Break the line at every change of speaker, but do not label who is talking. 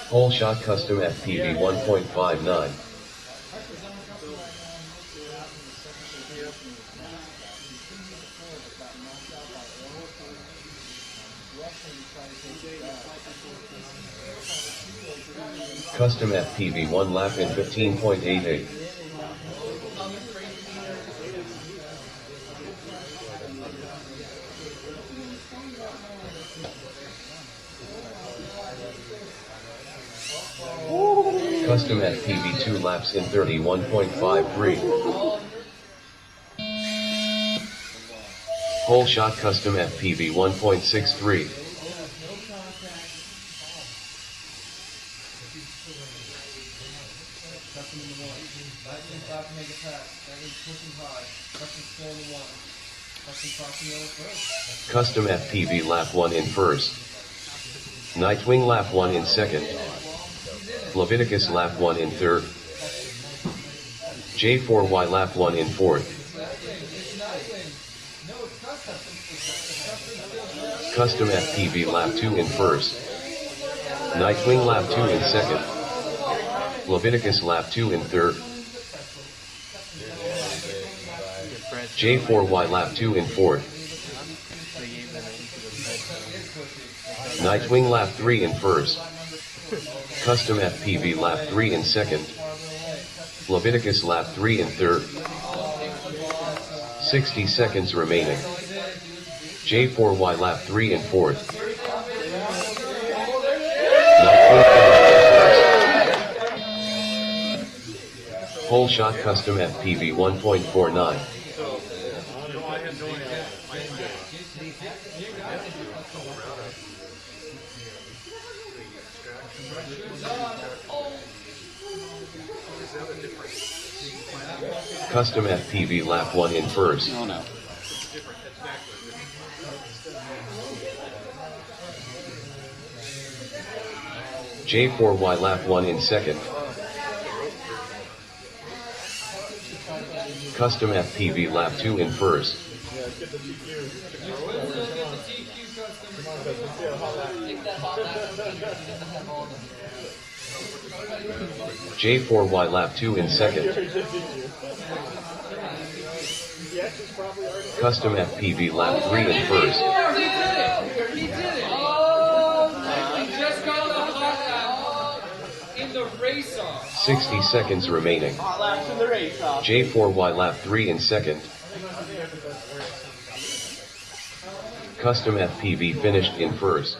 Whole shot custom FPV 1.59. Custom FPV 1 lap in 15.88. Custom FPV 2 laps in 31.53. Whole shot custom FPV 1.63. Custom FPV lap 1 in first. Nightwing lap 1 in second. Leviticus lap 1 in third. J4Y lap 1 in fourth. Custom FPV lap 2 in first. Nightwing lap 2 in second. Leviticus lap 2 in third. J4Y lap 2 in fourth. Nightwing lap 3 in first. Custom FPV lap 3 in second. Leviticus lap 3 in third. 60 seconds remaining. J4Y lap 3 in fourth. Whole shot custom FPV 1.49. Custom FPV lap 1 in first. J4Y lap 1 in second. Custom FPV lap 2 in first. J4Y lap 2 in second. Custom FPV lap 3 in first. 60 seconds remaining. J4Y lap 3 in second. Custom FPV finished in first.